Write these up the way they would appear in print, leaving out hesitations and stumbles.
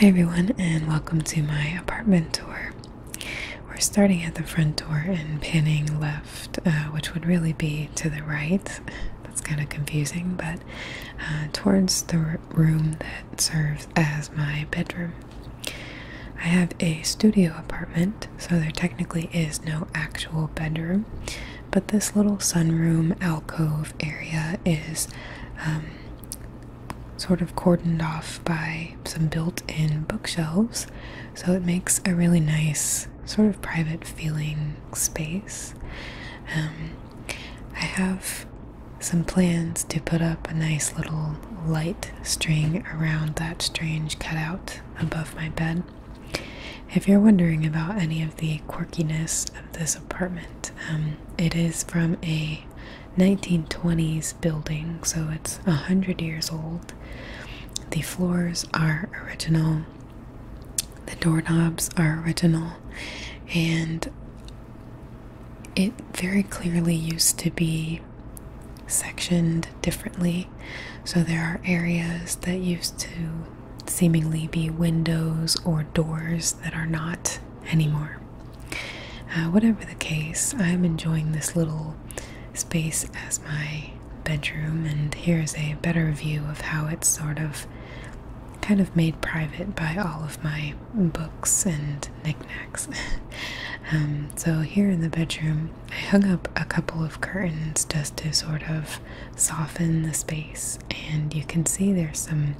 Hi everyone, and welcome to my apartment tour. We're starting at the front door and panning left, which would really be to the right. That's kind of confusing, but towards the room that serves as my bedroom. I have a studio apartment, so there technically is no actual bedroom, but this little sunroom alcove area is sort of cordoned off by some built-in bookshelves, so it makes a really nice sort of private feeling space. I have some plans to put up a nice little light string around that strange cutout above my bed. If you're wondering about any of the quirkiness of this apartment, it is from a 1920s building, so it's 100 years old. The floors are original, the doorknobs are original, and it very clearly used to be sectioned differently. So there are areas that used to seemingly be windows or doors that are not anymore. Whatever the case, I'm enjoying this little space as my bedroom, and here's a better view of how it's sort of kind of made private by all of my books and knickknacks. So here in the bedroom, I hung up a couple of curtains just to sort of soften the space, and you can see there's some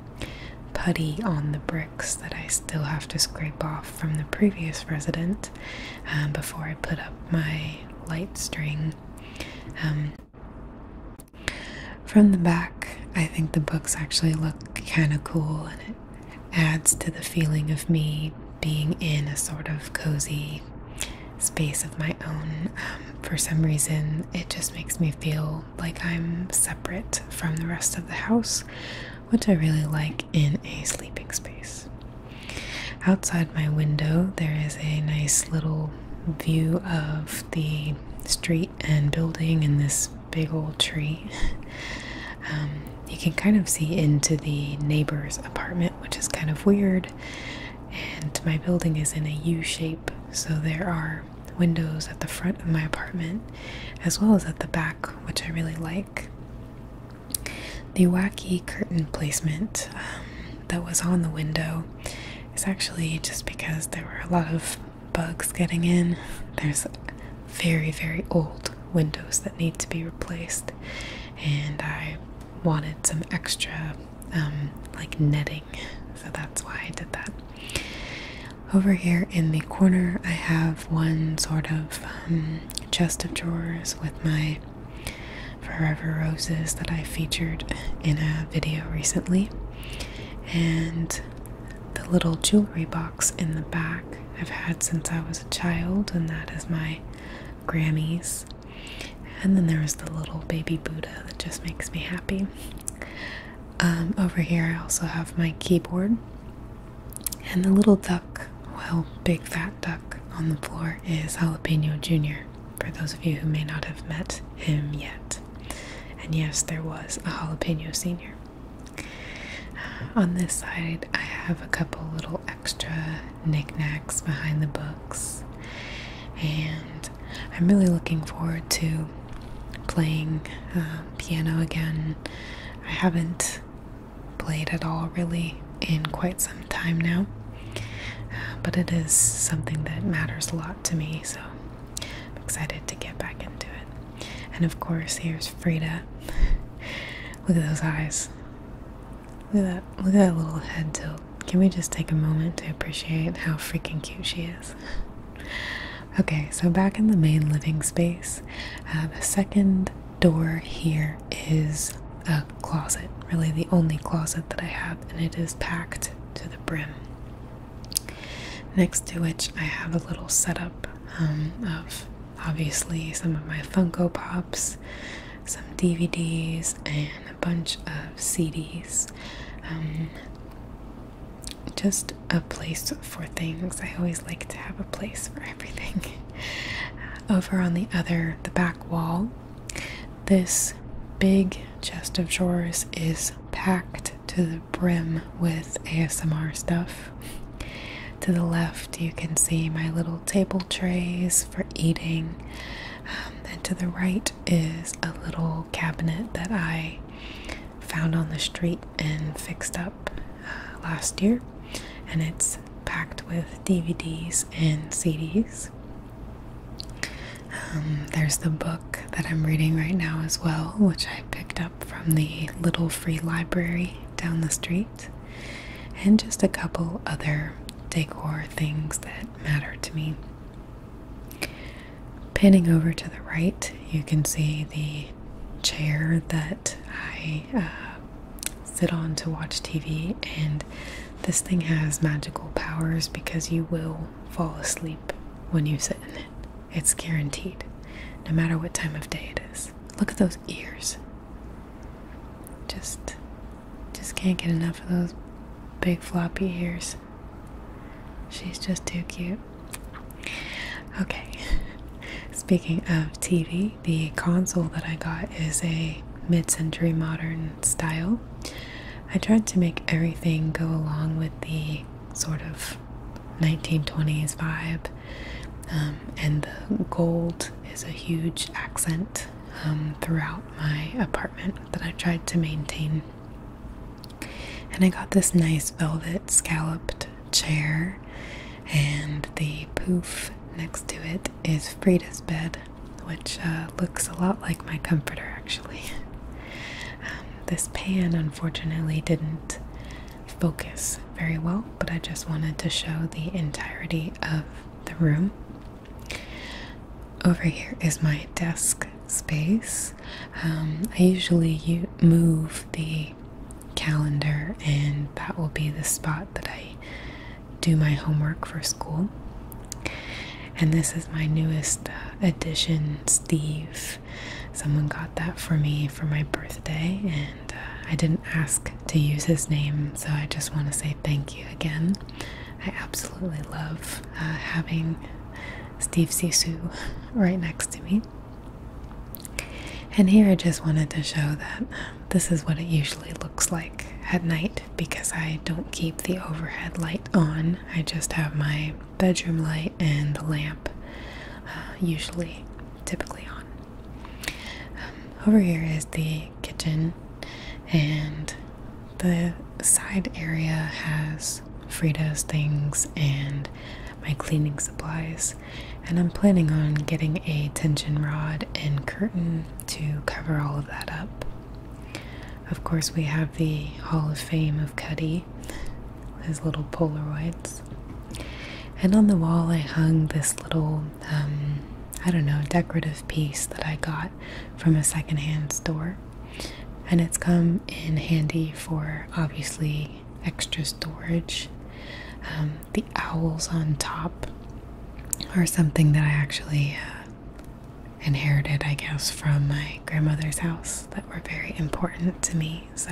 putty on the bricks that I still have to scrape off from the previous resident before I put up my light string. From the back, I think the books actually look kind of cool, and it adds to the feeling of me being in a sort of cozy space of my own. For some reason, it just makes me feel like I'm separate from the rest of the house, which I really like in a sleeping space. Outside my window, there is a nice little view of the street and building and this big old tree. You can kind of see into the neighbor's apartment, which is kind of weird, and my building is in a U shape, so there are windows at the front of my apartment as well as at the back, which I really like. The wacky curtain placement that was on the window is actually just because there were a lot of bugs getting in. There's very, very old windows that need to be replaced, and I wanted some extra like netting, so that's why I did that. Over here in the corner, I have one sort of chest of drawers with my Forever Roses that I featured in a video recently, and the little jewelry box in the back I've had since I was a child, and that is my Grammys. And then there is the little baby Buddha that just makes me happy. Over here I also have my keyboard, and the little duck, well, big fat duck on the floor is Jalapeno Jr., for those of you who may not have met him yet. And yes, there was a Jalapeno Senior. On this side, I have a couple little extra knickknacks behind the books, and I'm really looking forward to playing piano again. I haven't played at all really in quite some time now, but it is something that matters a lot to me, so I'm excited to get back into it. And of course, here's Frida. Look at those eyes. Look at that little head tilt. Can we just take a moment to appreciate how freaking cute she is? Okay, so back in the main living space, the second door here is a closet, really the only closet that I have, and it is packed to the brim. Next to which I have a little setup of obviously some of my Funko Pops, some DVDs, and a bunch of CDs. Just a place for things. I always like to have a place for everything. Over on the back wall, this big chest of drawers is packed to the brim with ASMR stuff. To the left, you can see my little table trays for eating. And to the right is a little cabinet that I found on the street and fixed up last year. And it's packed with DVDs and CDs. There's the book that I'm reading right now as well, which I picked up from the little free library down the street. And just a couple other decor things that matter to me. Panning over to the right, you can see the chair that I sit on to watch TV, and this thing has magical powers because you will fall asleep when you sit in it. It's guaranteed, no matter what time of day it is. Look at those ears. Just can't get enough of those big floppy ears. She's just too cute. Okay, speaking of TV, the console that I got is a mid-century modern style. I tried to make everything go along with the sort of 1920s vibe, and the gold is a huge accent throughout my apartment that I tried to maintain. And I got this nice velvet scalloped chair, and the poof next to it is Frida's bed, which looks a lot like my comforter actually. This pan unfortunately didn't focus very well, but I just wanted to show the entirety of the room. Over here is my desk space. I usually move the calendar, and that will be the spot that I do my homework for school. And this is my newest addition, Steve. Someone got that for me for my birthday, and I didn't ask to use his name, so I just want to say thank you again. I absolutely love having Steve Sisu right next to me. And here I just wanted to show that this is what it usually looks like at night, because I don't keep the overhead light on. I just have my bedroom light and the lamp typically on. Over here is the kitchen, and the side area has Frida's things and my cleaning supplies, and I'm planning on getting a tension rod and curtain to cover all of that up. Of course, we have the Hall of Fame of Cuddy, his little Polaroids. And on the wall I hung this little, I don't know, decorative piece that I got from a secondhand store. And it's come in handy for, obviously, extra storage. The owls on top are something that I actually inherited, I guess, from my grandmother's house that were very important to me. So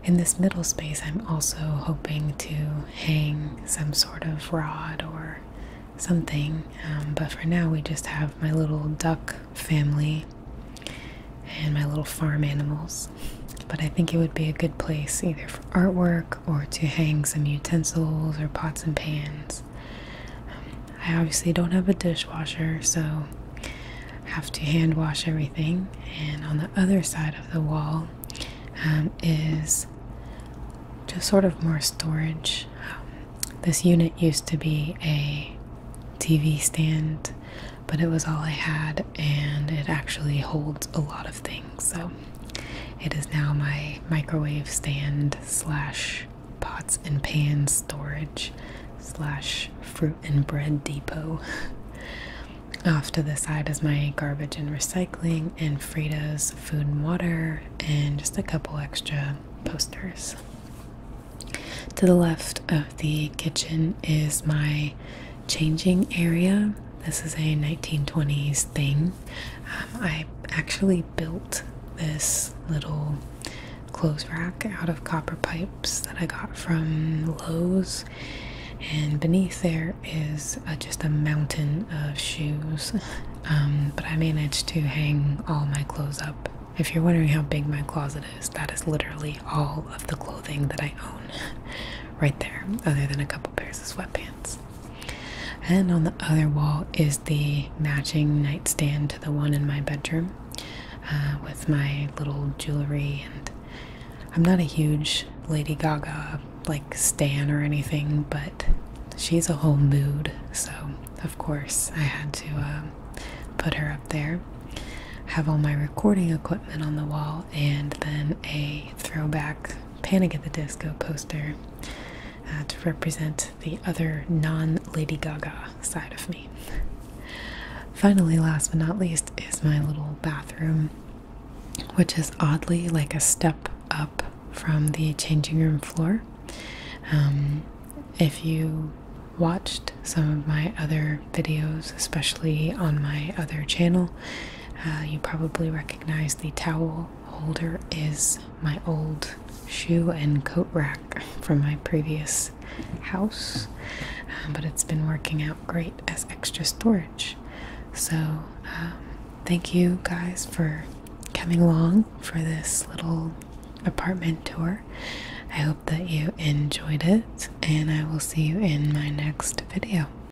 in this middle space, I'm also hoping to hang some sort of rod or something, but for now we just have my little duck family and my little farm animals. But I think it would be a good place either for artwork or to hang some utensils or pots and pans. I obviously don't have a dishwasher, so I have to hand wash everything. And on the other side of the wall is just sort of more storage. This unit used to be a TV stand, but it was all I had, and it actually holds a lot of things. So it is now my microwave stand slash pots and pans storage slash fruit and bread depot. Off to the side is my garbage and recycling and Frida's food and water, and just a couple extra posters. To the left of the kitchen is my changing area. This is a 1920s thing. I actually built this little clothes rack out of copper pipes that I got from Lowe's, and beneath there is just a mountain of shoes, but I managed to hang all my clothes up. If you're wondering how big my closet is, that is literally all of the clothing that I own right there, other than a couple pairs of sweatpants. And on the other wall is the matching nightstand to the one in my bedroom, with my little jewelry. And I'm not a huge Lady Gaga like stan or anything, but she's a whole mood, so of course I had to put her up there. Have all my recording equipment on the wall, and then a throwback Panic at the Disco poster to represent the other non-Lady Gaga side of me. Finally, last but not least, is my little bathroom, which is oddly like a step up from the changing room floor. If you watched some of my other videos, especially on my other channel, you probably recognize the towel holder is my old shoe and coat rack from my previous house, but it's been working out great as extra storage. So thank you guys for coming along for this little apartment tour. I hope that you enjoyed it, and I will see you in my next video.